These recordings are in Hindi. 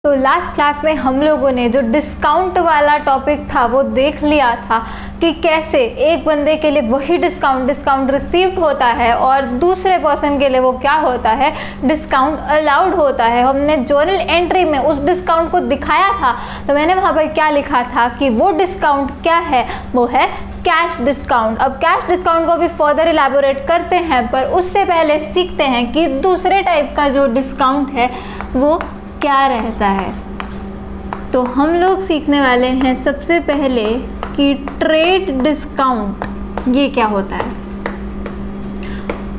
तो लास्ट क्लास में हम लोगों ने जो डिस्काउंट वाला टॉपिक था वो देख लिया था कि कैसे एक बंदे के लिए वही डिस्काउंट रिसीव्ड होता है और दूसरे पर्सन के लिए वो क्या होता है, डिस्काउंट अलाउड होता है। हमने जर्नल एंट्री में उस डिस्काउंट को दिखाया था, तो मैंने वहाँ पर क्या लिखा था कि वो डिस्काउंट क्या है, वो है कैश डिस्काउंट। अब कैश डिस्काउंट को भी फर्दर इलैबोरेट करते हैं, पर उससे पहले सीखते हैं कि दूसरे टाइप का जो डिस्काउंट है वो क्या रहता है। तो हम लोग सीखने वाले हैं सबसे पहले कि ट्रेड डिस्काउंट ये क्या होता है।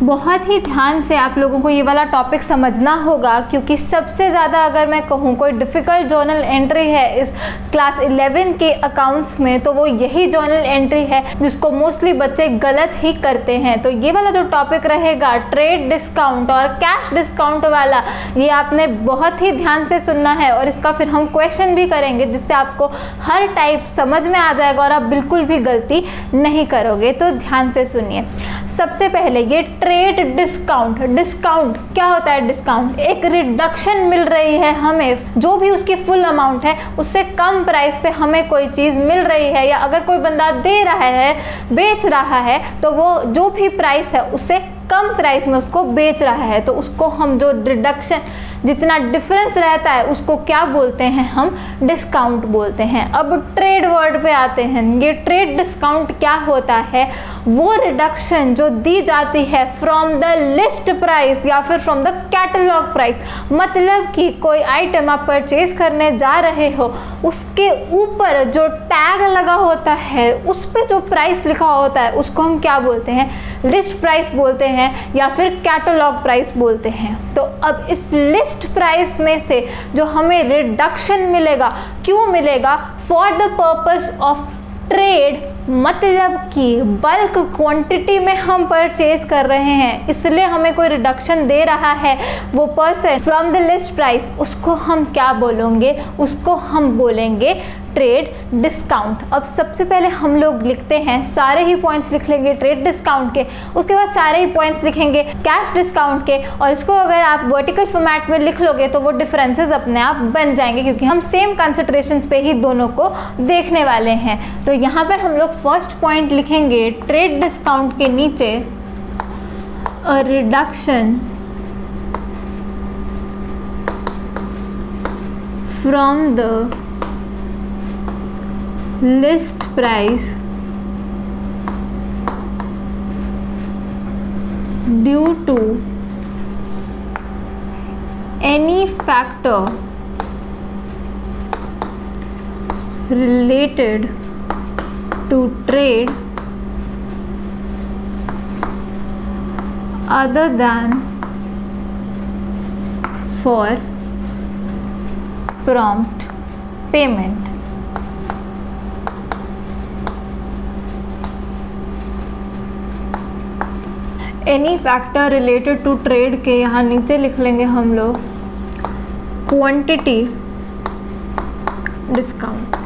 बहुत ही ध्यान से आप लोगों को ये वाला टॉपिक समझना होगा, क्योंकि सबसे ज़्यादा अगर मैं कहूँ कोई डिफ़िकल्ट जर्नल एंट्री है इस क्लास 11 के अकाउंट्स में, तो वो यही जर्नल एंट्री है जिसको मोस्टली बच्चे गलत ही करते हैं। तो ये वाला जो टॉपिक रहेगा ट्रेड डिस्काउंट और कैश डिस्काउंट वाला, ये आपने बहुत ही ध्यान से सुनना है और इसका फिर हम क्वेश्चन भी करेंगे जिससे आपको हर टाइप समझ में आ जाएगा और आप बिल्कुल भी गलती नहीं करोगे। तो ध्यान से सुनिए। सबसे पहले ये ट्रेड डिस्काउंट क्या होता है। डिस्काउंट एक रिडक्शन मिल रही है हमें, जो भी उसकी फुल अमाउंट है उससे कम प्राइस पे हमें कोई चीज़ मिल रही है, या अगर कोई बंदा दे रहा है, बेच रहा है, तो वो जो भी प्राइस है उससे कम प्राइस में उसको बेच रहा है, तो उसको हम जो रिडक्शन जितना डिफरेंस रहता है उसको क्या बोलते हैं, हम डिस्काउंट बोलते हैं। अब ट्रेड वर्ड पे आते हैं। ये ट्रेड डिस्काउंट क्या होता है, वो रिडक्शन जो दी जाती है फ्रॉम द लिस्ट प्राइस या फिर फ्रॉम द कैटलॉग प्राइस। मतलब कि कोई आइटम आप परचेज करने जा रहे हो, उसके ऊपर जो टैग लगा होता है, उस पर जो प्राइस लिखा होता है उसको हम क्या बोलते हैं, लिस्ट प्राइस बोलते हैं या फिर कैटलॉग प्राइस बोलते हैं। तो अब इस लिस्ट प्राइस में से जो हमें रिडक्शन मिलेगा, क्यों मिलेगा, for the purpose of trade, मतलब कि बल्क क्वांटिटी में हम परचेज कर रहे हैं, इसलिए हमें कोई रिडक्शन दे रहा है वो person from the list price, उसको हम क्या बोलेंगे, उसको हम बोलेंगे ट्रेड डिस्काउंट। अब सबसे पहले हम लोग लिखते हैं, सारे ही पॉइंट्स लिख लेंगे ट्रेड डिस्काउंट के, उसके बाद सारे ही पॉइंट्स लिखेंगे कैश डिस्काउंट के, और इसको अगर आप वर्टिकल फॉर्मेट में लिख लोगे तो वो डिफरेंसेस अपने आप बन जाएंगे, क्योंकि हम सेम कंसंट्रेशंस पे ही दोनों को देखने वाले हैं। तो यहाँ पर हम लोग फर्स्ट पॉइंट लिखेंगे ट्रेड डिस्काउंट के नीचे a reduction from the list price due to any factor related to trade other than for prompt payment। Any factor related to trade के यहाँ नीचे लिख लेंगे हम लोग क्वांटिटी डिस्काउंट।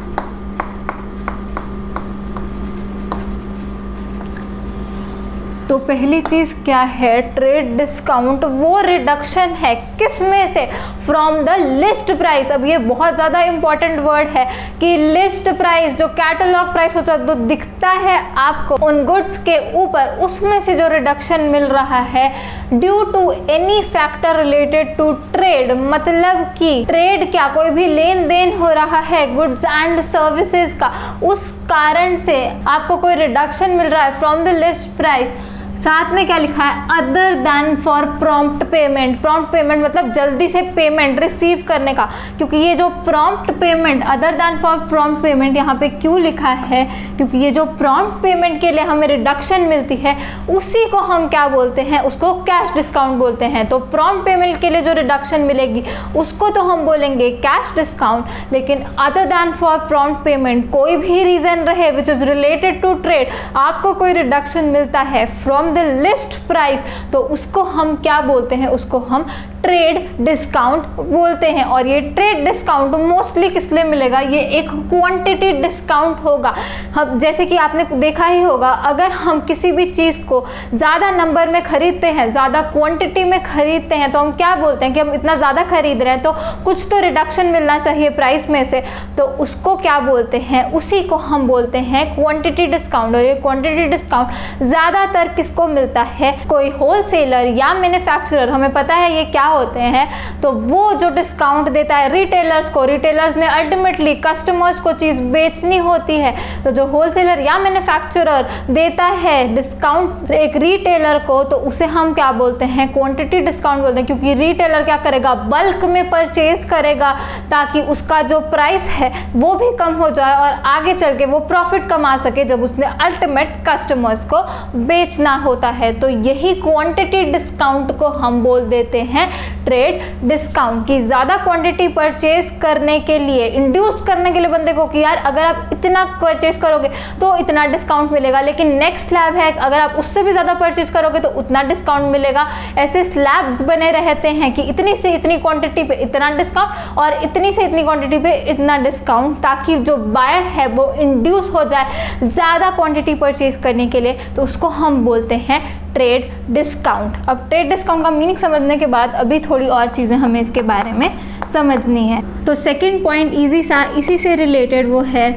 तो पहली चीज़ क्या है, ट्रेड डिस्काउंट वो रिडक्शन है किस में से, फ्रॉम द लिस्ट प्राइस। अब ये बहुत ज़्यादा इंपॉर्टेंट वर्ड है कि लिस्ट प्राइस जो कैटलॉग प्राइस होता है, जो दिखता है आपको उन गुड्स के ऊपर, उसमें से जो रिडक्शन मिल रहा है due to any factor related to trade, मतलब कि ट्रेड क्या, कोई भी लेन देन हो रहा है गुड्स एंड सर्विसेज का, उस कारण से आपको कोई रिडक्शन मिल रहा है फ्रॉम द लिस्ट प्राइस। साथ में क्या लिखा है, other than for prompt payment. Prompt payment मतलब जल्दी से पेमेंट रिसीव करने का, क्योंकि ये जो prompt payment, other than for prompt payment यहाँ पे क्यों लिखा है, क्योंकि ये जो प्रॉम्प्ट पेमेंट के लिए हमें रिडक्शन मिलती है उसी को हम क्या बोलते हैं, उसको कैश डिस्काउंट बोलते हैं। तो प्रॉम्प्ट पेमेंट के लिए जो रिडक्शन मिलेगी उसको तो हम बोलेंगे कैश डिस्काउंट, लेकिन other than for prompt payment, कोई भी रीज़न रहे which is related to trade, आपको कोई रिडक्शन मिलता है फ्रॉम द लिस्ट प्राइस, तो उसको हम क्या बोलते हैं, उसको हम ट्रेड डिस्काउंट बोलते हैं। और ये ट्रेड डिस्काउंट मोस्टली किस लिए मिलेगा, ये एक क्वांटिटी डिस्काउंट होगा। हम जैसे कि आपने देखा ही होगा, अगर हम किसी भी चीज़ को ज़्यादा नंबर में खरीदते हैं, ज़्यादा क्वांटिटी में खरीदते हैं, तो हम क्या बोलते हैं कि हम इतना ज़्यादा खरीद रहे हैं तो कुछ तो रिडक्शन मिलना चाहिए प्राइस में से, तो उसको क्या बोलते हैं, उसी को हम बोलते हैं क्वांटिटी डिस्काउंट। और ये क्वांटिटी डिस्काउंट ज़्यादातर किसको मिलता है, कोई होलसेलर या मैन्युफैक्चरर, हमें पता है ये क्या होते हैं, तो वो जो डिस्काउंट देता है रिटेलर्स को, रिटेलर्स ने अल्टीमेटली कस्टमर्स को चीज़ बेचनी होती है, तो जो होलसेलर या मैन्युफैक्चरर देता है डिस्काउंट एक रिटेलर को, तो उसे हम क्या बोलते हैं, क्वांटिटी डिस्काउंट बोलते हैं। क्योंकि रिटेलर क्या करेगा, बल्क में परचेज करेगा ताकि उसका जो प्राइस है वो भी कम हो जाए और आगे चल के वो प्रॉफिट कमा सके जब उसने अल्टीमेट कस्टमर्स को बेचना होता है। तो यही क्वांटिटी डिस्काउंट को हम बोल देते हैं ट्रेड डिस्काउंट। की ज़्यादा क्वांटिटी परचेज करने के लिए, इंड्यूस करने के लिए बंदे को कि यार अगर आप इतना परचेज करोगे तो इतना डिस्काउंट मिलेगा, लेकिन नेक्स्ट स्लैब है अगर आप उससे भी ज़्यादा परचेज करोगे तो उतना डिस्काउंट मिलेगा। ऐसे स्लैब्स बने रहते हैं कि इतनी से इतनी क्वांटिटी पे इतना डिस्काउंट और इतनी से इतनी क्वांटिटी पे इतना डिस्काउंट, ताकि जो बायर है वो इंड्यूस हो जाए ज़्यादा क्वांटिटी परचेज करने के लिए, तो उसको हम बोलते हैं ट्रेड डिस्काउंट। अब ट्रेड डिस्काउंट का मीनिंग समझने के बाद अभी थोड़ी और चीज़ें हमें इसके बारे में समझनी है। तो सेकंड पॉइंट इजी सा इसी से रिलेटेड वो है,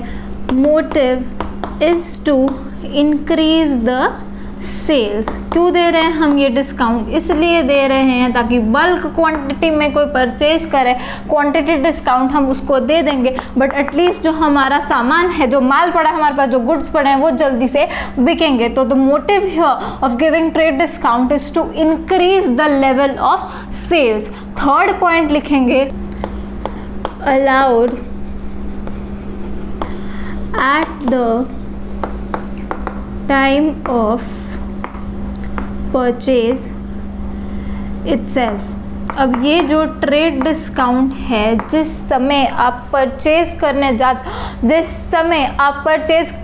motive is to increase the sales. क्यों दे रहे हैं हम ये डिस्काउंट, इसलिए दे रहे हैं ताकि बल्क क्वांटिटी में कोई परचेज करे, क्वांटिटी डिस्काउंट हम उसको दे देंगे, बट एटलीस्ट जो हमारा सामान है, जो माल पड़ा है हमारे पास, जो गुड्स पड़े हैं वो जल्दी से बिकेंगे। तो the motive here of giving trade discount is to increase the level of sales. Third point लिखेंगे, allowed at the time of purchase itself. अब ये जो ट्रेड डिस्काउंट है, जिस समय आप परचेज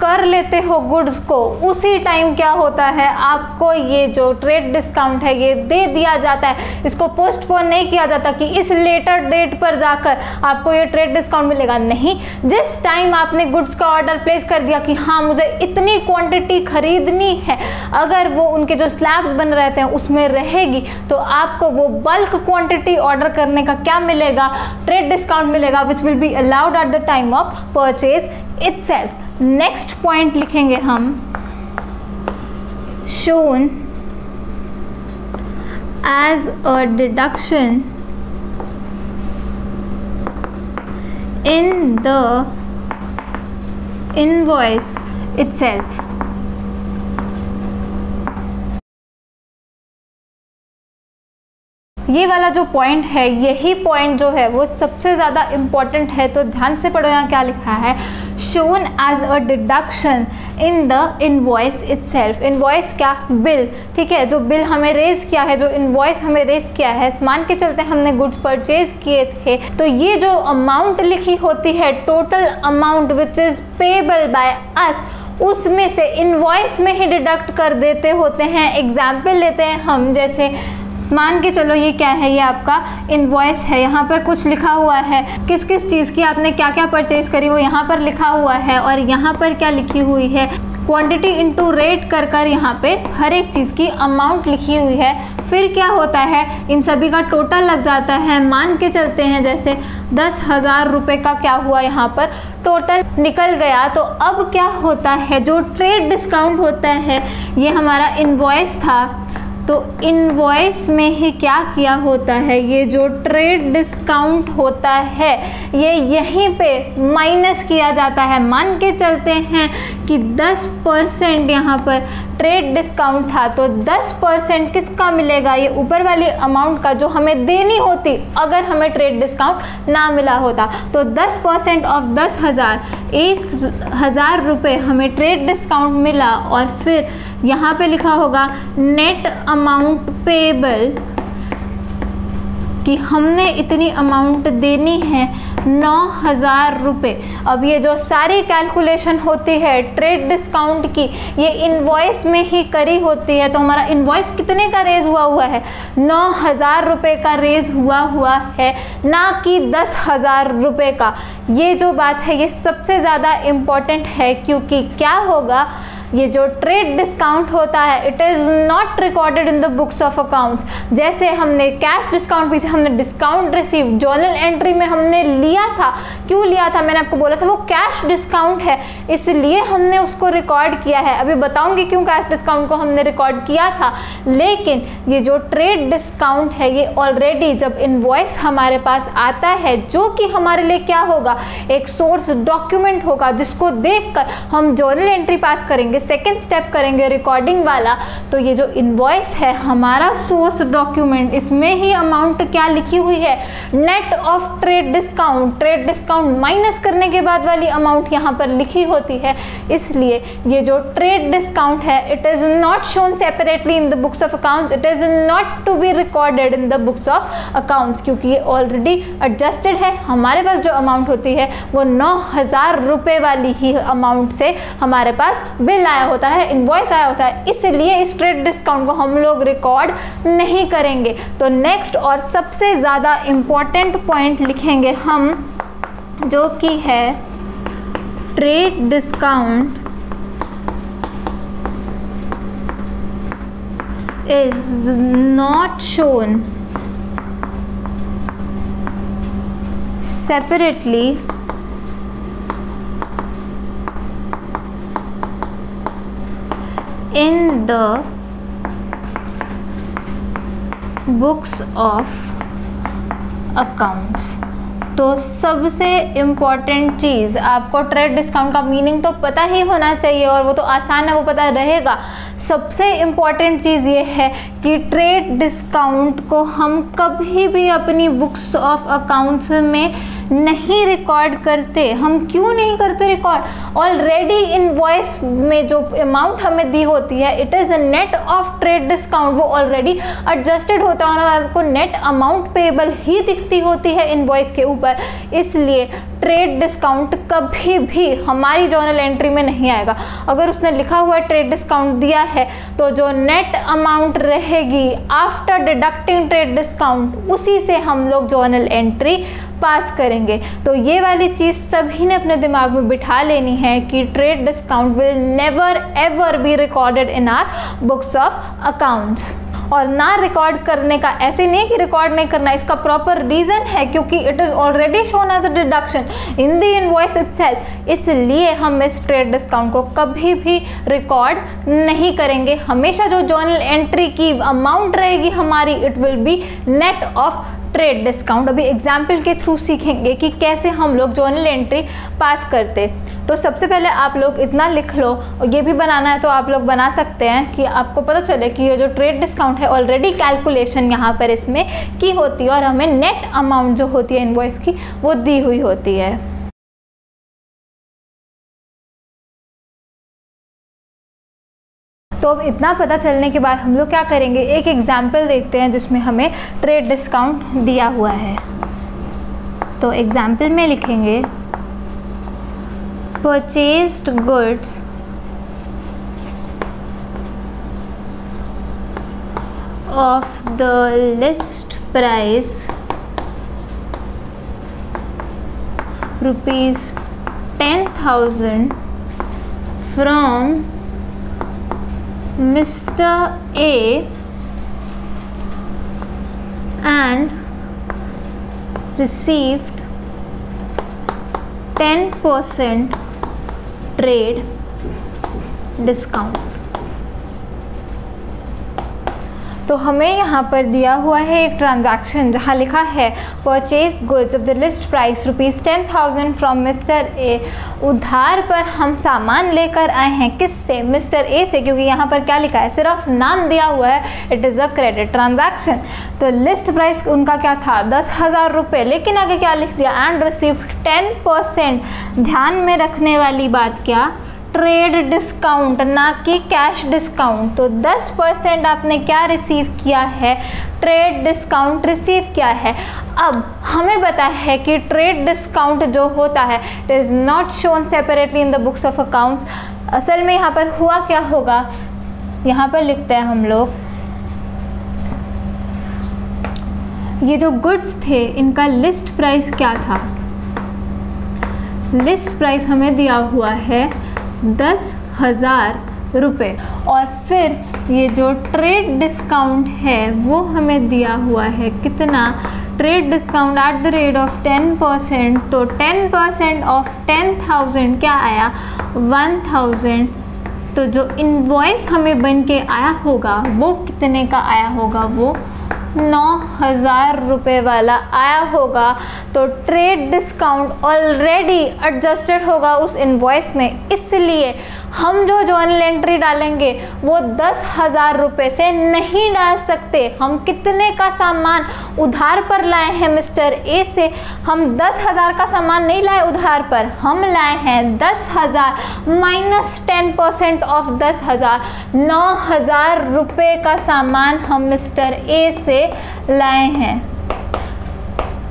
कर लेते हो गुड्स को, उसी टाइम क्या होता है, आपको ये जो ट्रेड डिस्काउंट है ये दे दिया जाता है। इसको पोस्टपोन नहीं किया जाता कि इस लेटर डेट पर जाकर आपको ये ट्रेड डिस्काउंट मिलेगा, नहीं। जिस टाइम आपने गुड्स का ऑर्डर प्लेस कर दिया कि हाँ मुझे इतनी क्वांटिटी खरीदनी है, अगर वो उनके जो स्लैब्स बन रहते हैं उसमें रहेगी, तो आपको वो बल्क क्वांटिटी ऑर्डर करने का क्या मिलेगा, ट्रेड डिस्काउंट मिलेगा, which will be allowed at the time of purchase itself. Next point लिखेंगे हम, shown as a deduction in the invoice itself. ये वाला जो पॉइंट है, यही पॉइंट जो है वो सबसे ज़्यादा इम्पॉर्टेंट है, तो ध्यान से पढ़ो यहाँ क्या लिखा है, shown as a deduction in the invoice itself. Invoice क्या, बिल, ठीक है, जो बिल हमें रेज किया है, जो इनवॉइस हमें रेज किया है, मान के चलते हमने गुड्स परचेज किए थे, तो ये जो अमाउंट लिखी होती है, total amount which is payable by us, उसमें से इनवॉइस में ही डिडक्ट कर देते होते हैं। एग्जाम्पल लेते हैं हम, जैसे मान के चलो ये क्या है, ये आपका इनवॉइस है, यहाँ पर कुछ लिखा हुआ है, किस किस चीज़ की आपने क्या क्या परचेज करी वो यहाँ पर लिखा हुआ है, और यहाँ पर क्या लिखी हुई है, क्वांटिटी इनटू रेट कर कर यहाँ पे हर एक चीज़ की अमाउंट लिखी हुई है। फिर क्या होता है, इन सभी का टोटल लग जाता है। मान के चलते हैं जैसे 10,000 रुपये का क्या हुआ, यहाँ पर टोटल निकल गया। तो अब क्या होता है, जो ट्रेड डिस्काउंट होता है, ये हमारा इनवॉइस था, तो इनवॉइस में ही क्या किया होता है, ये जो ट्रेड डिस्काउंट होता है ये यहीं पे माइनस किया जाता है। मान के चलते हैं कि 10% यहाँ पर ट्रेड डिस्काउंट था, तो 10% किसका मिलेगा, ये ऊपर वाली अमाउंट का जो हमें देनी होती अगर हमें ट्रेड डिस्काउंट ना मिला होता। तो 10% ऑफ 10,000, 1,000 रुपये हमें ट्रेड डिस्काउंट मिला, और फिर यहाँ पे लिखा होगा नेट अमाउंट पेएबल कि हमने इतनी अमाउंट देनी है 9,000 रुपये। अब ये जो सारी कैलकुलेशन होती है ट्रेड डिस्काउंट की, ये इनवॉइस में ही करी होती है। तो हमारा इनवॉइस कितने का रेज हुआ है? 9,000 रुपये का रेज हुआ है, ना कि 10,000 रुपये का। ये जो बात है ये सबसे ज़्यादा इम्पॉर्टेंट है, क्योंकि क्या होगा, ये जो ट्रेड डिस्काउंट होता है it is not recorded in the books of accounts. जैसे हमने कैश डिस्काउंट पीछे हमने डिस्काउंट रिसीव जर्नल एंट्री में हमने लिया था, क्यों लिया था? मैंने आपको बोला था वो कैश डिस्काउंट है, इसलिए हमने उसको रिकॉर्ड किया है। अभी बताऊंगी क्यों कैश डिस्काउंट को हमने रिकॉर्ड किया था। लेकिन ये जो ट्रेड डिस्काउंट है ये ऑलरेडी जब इनवॉइस हमारे पास आता है, जो कि हमारे लिए क्या होगा, एक सोर्स डॉक्यूमेंट होगा, जिसको देखकर हम जर्नल एंट्री पास करेंगे, सेकेंड स्टेप करेंगे रिकॉर्डिंग वाला। तो ये जो इनवॉइस है हमारा सोर्स डॉक्यूमेंट, इसमें ही अमाउंट क्या लिखी हुई है, net of trade discount, trade discount minus करने के बाद वाली अमाउंट यहाँ पर लिखी होती है। इसलिए ये जो ट्रेड डिस्काउंट है it is not shown separately in the books of accounts, it is not to be recorded in the books of accounts, क्योंकि ये ऑलरेडी एडजस्टेड है। हमारे पास जो अमाउंट होती है वो 9,000 रुपये वाली ही अमाउंट से हमारे पास बिल आया होता है, इनवॉइस आया होता है, इसलिए इस ट्रेड डिस्काउंट को हम लोग रिकॉर्ड नहीं करेंगे। तो नेक्स्ट और सबसे ज़्यादा इम्पॉर्टेंट पॉइंट लिखेंगे हम, जो कि है trade discount is not shown separately in the books of accounts। तो सबसे इम्पॉर्टेंट चीज़, आपको ट्रेड डिस्काउंट का मीनिंग तो पता ही होना चाहिए और वो तो आसान है, वो पता रहेगा। सबसे इम्पॉर्टेंट चीज़ ये है कि ट्रेड डिस्काउंट को हम कभी भी अपनी बुक्स ऑफ अकाउंट्स में नहीं रिकॉर्ड करते। हम क्यों नहीं करते रिकॉर्ड? ऑलरेडी इनवॉइस में जो अमाउंट हमें दी होती है it is net of trade discount, वो ऑलरेडी एडजस्टेड होता है और आपको नेट अमाउंट पेबल ही दिखती होती है इनवॉइस के ऊपर। इसलिए ट्रेड डिस्काउंट कभी भी हमारी जर्नल एंट्री में नहीं आएगा। अगर उसने लिखा हुआ ट्रेड डिस्काउंट दिया है तो जो नेट अमाउंट रहेगी आफ्टर डिडक्टिंग ट्रेड डिस्काउंट, उसी से हम लोग जर्नल एंट्री पास करेंगे। तो ये वाली चीज़ सभी ने अपने दिमाग में बिठा लेनी है कि trade discount will never ever be recorded in our books of accounts. और ना रिकॉर्ड करने का ऐसे नहीं कि रिकॉर्ड नहीं करना, इसका प्रॉपर रीज़न है क्योंकि it is already shown as a deduction in the invoice itself. इसलिए हम इस ट्रेड डिस्काउंट को कभी भी रिकॉर्ड नहीं करेंगे। हमेशा जो जर्नल एंट्री की अमाउंट रहेगी हमारी, it will be net of trade discount. अभी एग्जाम्पल के थ्रू सीखेंगे कि कैसे हम लोग जर्नल एंट्री पास करते। तो सबसे पहले आप लोग इतना लिख लो, और ये भी बनाना है तो आप लोग बना सकते हैं कि आपको पता चले कि ये जो ट्रेड डिस्काउंट है ऑलरेडी कैलकुलेशन यहाँ पर इसमें की होती है और हमें नेट अमाउंट जो होती है इनवॉइस की वो दी हुई होती है। तो अब इतना पता चलने के बाद हम लोग क्या करेंगे, एक एग्जाम्पल देखते हैं जिसमें हमें ट्रेड डिस्काउंट दिया हुआ है। तो एग्जाम्पल में लिखेंगे purchased goods of the list price ₹10,000 from Mr. A and received 10% trade discount। तो हमें यहाँ पर दिया हुआ है एक ट्रांजैक्शन जहाँ लिखा है purchase goods of the list price ₹10,000 from mister A. उधार पर हम सामान लेकर आए हैं, किससे? मिस्टर ए से, क्योंकि यहाँ पर क्या लिखा है, सिर्फ नाम दिया हुआ है, it is a credit transaction. तो लिस्ट प्राइस उनका क्या था, 10,000 रुपये, लेकिन आगे क्या लिख दिया, एंड रिसीव्ड 10%। ध्यान में रखने वाली बात क्या, ट्रेड डिस्काउंट, ना कि कैश डिस्काउंट। तो 10% आपने क्या रिसीव किया है, ट्रेड डिस्काउंट रिसीव किया है। अब हमें पता है कि ट्रेड डिस्काउंट जो होता है it is not shown separately in the books of accounts. असल में यहाँ पर हुआ क्या होगा, यहाँ पर लिखते हैं हम लोग, ये जो गुड्स थे इनका लिस्ट प्राइस क्या था, लिस्ट प्राइस हमें दिया हुआ है 10,000 रुपये, और फिर ये जो ट्रेड डिस्काउंट है वो हमें दिया हुआ है कितना, trade discount at the rate of 10%। तो 10% ऑफ 10,000 क्या आया, 1,000। तो जो इनवॉइस हमें बन के आया होगा वो कितने का आया होगा, वो 9,000 रुपये वाला आया होगा। तो ट्रेड डिस्काउंट ऑलरेडी एडजस्टेड होगा उस इनवॉइस में, इसलिए हम जो जर्नल एंट्री डालेंगे वो 10,000 रुपये से नहीं डाल सकते। हम कितने का सामान उधार पर लाए हैं मिस्टर ए से, हम 10,000 का सामान नहीं लाए उधार पर, हम लाए हैं 10,000 माइनस 10% ऑफ 10,000, 9,000 रुपये का सामान हम मिस्टर ए से लाए हैं।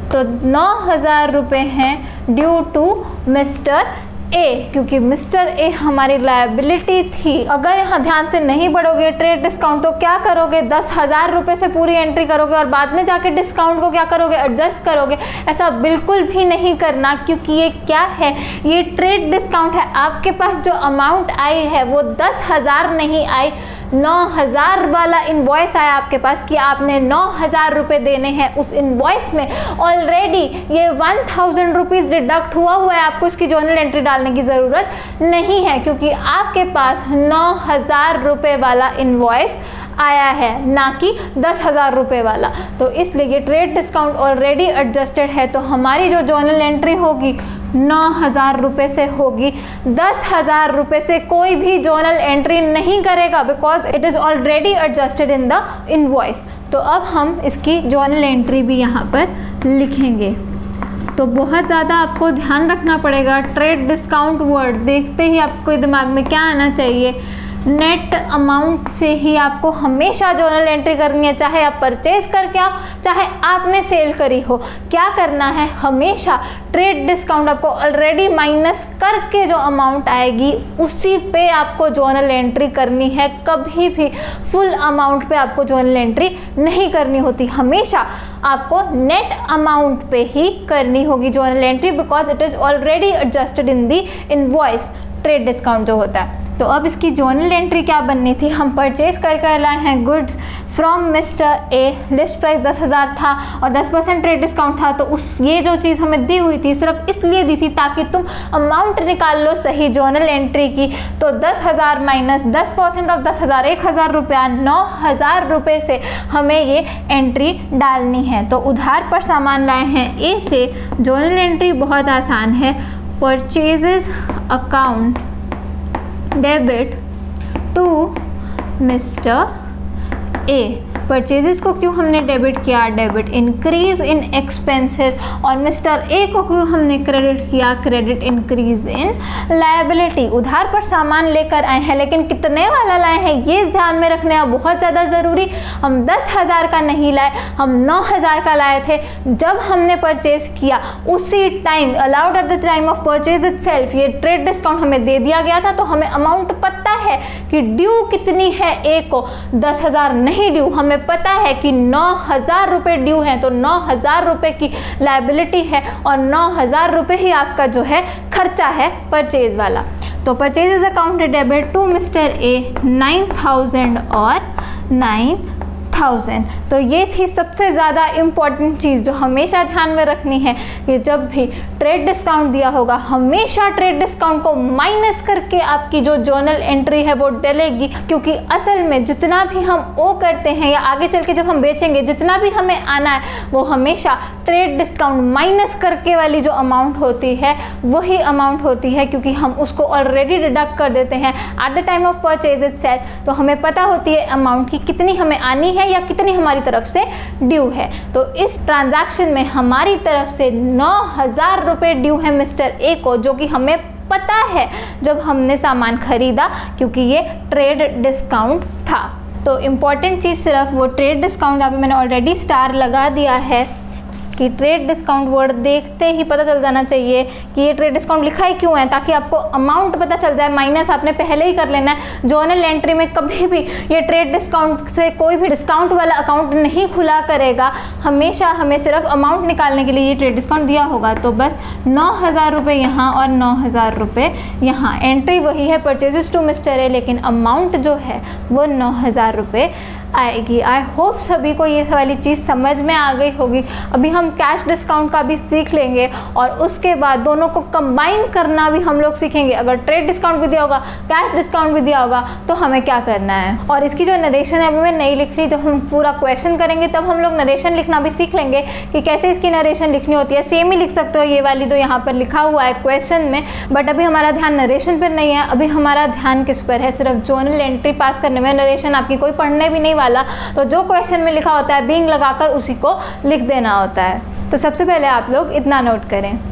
तो 9,000 रुपये हैं ड्यू टू मिस्टर ए, क्योंकि मिस्टर ए हमारी लायबिलिटी थी। अगर यहाँ ध्यान से नहीं पढ़ोगे ट्रेड डिस्काउंट तो क्या करोगे, 10,000 रुपये से पूरी एंट्री करोगे और बाद में जाके डिस्काउंट को क्या करोगे, एडजस्ट करोगे। ऐसा बिल्कुल भी नहीं करना, क्योंकि ये क्या है, ये ट्रेड डिस्काउंट है। आपके पास जो अमाउंट आई है वो 10,000 नहीं आई, 9,000 वाला इनवॉइस आया आपके पास कि आपने 9,000 रुपये देने हैं। उस इनवॉइस में ऑलरेडी ये 1,000 रुपीज़ डिडक्ट हुआ है, आपको इसकी जर्नल एंट्री डालने की ज़रूरत नहीं है, क्योंकि आपके पास 9,000 रुपये वाला इनवॉइस आया है, ना कि 10,000 रुपये वाला। तो इसलिए ये ट्रेड डिस्काउंट ऑलरेडी एडजस्टेड है। तो हमारी जो जर्नल एंट्री होगी 9,000 रुपये से होगी, 10,000 रुपये से कोई भी जर्नल एंट्री नहीं करेगा, because it is already adjusted in the invoice. तो अब हम इसकी जर्नल एंट्री भी यहाँ पर लिखेंगे। तो बहुत ज़्यादा आपको ध्यान रखना पड़ेगा, ट्रेड डिस्काउंट वर्ड देखते ही आपको दिमाग में क्या आना चाहिए, नेट अमाउंट से ही आपको हमेशा जर्नल एंट्री करनी है, चाहे आप परचेज करके आओ, चाहे आपने सेल करी हो। क्या करना है, हमेशा ट्रेड डिस्काउंट आपको ऑलरेडी माइनस करके जो अमाउंट आएगी उसी पे आपको जर्नल एंट्री करनी है। कभी भी फुल अमाउंट पे आपको जर्नल एंट्री नहीं करनी होती, हमेशा आपको नेट अमाउंट पे ही करनी होगी journal entry, because it is already adjusted in the invoice, trade discount जो होता है। तो अब इसकी जर्नल एंट्री क्या बननी थी, हम परचेज करके लाए हैं goods from mister A, list price 10,000 था और 10% ट्रेड डिस्काउंट था। तो उस ये जो चीज़ हमें दी हुई थी सिर्फ इसलिए दी थी ताकि तुम अमाउंट निकाल लो सही जर्नल एंट्री की। तो 10,000 माइनस 10% ऑफ 10,000, 1,000 रुपया, 9,000 रुपये से हमें ये एंट्री डालनी है। तो उधार पर सामान लाए हैं ए से, जर्नल एंट्री बहुत आसान है, purchases account debit to mister A. Purchases को क्यों हमने डेबिट किया, डेबिट इंक्रीज इन एक्सपेंसेस, और मिस्टर ए को क्यों हमने क्रेडिट किया, क्रेडिट इंक्रीज इन लायबिलिटी। उधार पर सामान लेकर आए हैं लेकिन कितने वाला लाए हैं ये ध्यान में रखना बहुत ज़्यादा ज़रूरी। हम 10,000 का नहीं लाए, हम 9,000 का लाए थे। जब हमने परचेज किया उसी time, allowed at the time of purchase itself, ये ट्रेड डिस्काउंट हमें दे दिया गया था। तो हमें अमाउंट पता है कि ड्यू कितनी है ए को, 10,000 नहीं ड्यू, हमें पता है कि 9,000 रुपये ड्यू है। तो 9,000 रुपये की लायबिलिटी है और 9,000 रुपये ही आपका जो है खर्चा है परचेज वाला। तो purchases account debit to mister A 9,000 और 9,000। तो ये थी सबसे ज़्यादा इम्पॉर्टेंट चीज़ जो हमेशा ध्यान में रखनी है कि जब भी ट्रेड डिस्काउंट दिया होगा हमेशा ट्रेड डिस्काउंट को माइनस करके आपकी जो जर्नल एंट्री है वो डलेगी। क्योंकि असल में जितना भी हम ओ करते हैं या आगे चल के जब हम बेचेंगे जितना भी हमें आना है वो हमेशा ट्रेड डिस्काउंट माइनस करके वाली जो अमाउंट होती है वही अमाउंट होती है, क्योंकि हम उसको ऑलरेडी डिडक्ट कर देते हैं eight the time of purchase itself. तो हमें पता होती है अमाउंट की कितनी हमें आनी है या कितनी हमारी तरफ से ड्यू है। तो इस ट्रांजैक्शन में हमारी तरफ से 9,000 रुपये ड्यू है मिस्टर ए को, जो कि हमें पता है जब हमने सामान खरीदा, क्योंकि ये ट्रेड डिस्काउंट था। तो इम्पॉर्टेंट चीज़ सिर्फ वो ट्रेड डिस्काउंट, यहाँ पे मैंने ऑलरेडी स्टार लगा दिया है कि ट्रेड डिस्काउंट वर्ड देखते ही पता चल जाना चाहिए कि ये ट्रेड डिस्काउंट लिखा ही क्यों है, ताकि आपको अमाउंट पता चल जाए। माइनस आपने पहले ही कर लेना है। जर्नल एंट्री में कभी भी ये ट्रेड डिस्काउंट से कोई भी डिस्काउंट वाला अकाउंट नहीं खुला करेगा, हमेशा हमें सिर्फ अमाउंट निकालने के लिए ये ट्रेड डिस्काउंट दिया होगा। तो बस 9,000 रुपये यहाँ और 9,000 रुपये यहाँ। एंट्री वही है परचेजेस टू मिस्टर ए, लेकिन अमाउंट जो है वो 9,000 रुपये आएगी। आई होप सभी को ये वाली चीज़ समझ में आ गई होगी। अभी हम कैश डिस्काउंट का भी सीख लेंगे और उसके बाद दोनों को कंबाइन करना भी हम लोग सीखेंगे। अगर ट्रेड डिस्काउंट भी दिया होगा, कैश डिस्काउंट भी दिया होगा, तो हमें क्या करना है। और इसकी जो नरेशन है अभी मैं नहीं लिख रही, तो हम पूरा क्वेश्चन करेंगे तब हम लोग नरेशन लिखना भी सीख लेंगे कि कैसे इसकी नरेशन लिखनी होती है। सेम ही लिख सकते हो ये वाली जो यहाँ पर लिखा हुआ है क्वेश्चन में, बट अभी हमारा ध्यान नरेशन पर नहीं है। अभी हमारा ध्यान किस पर है, सिर्फ जर्नल एंट्री पास करने में। नरेशन आपकी कोई पढ़ने भी नहीं वाला, तो जो क्वेश्चन में लिखा होता है बीइंग लगाकर उसी को लिख देना होता है। तो सबसे पहले आप लोग इतना नोट करें।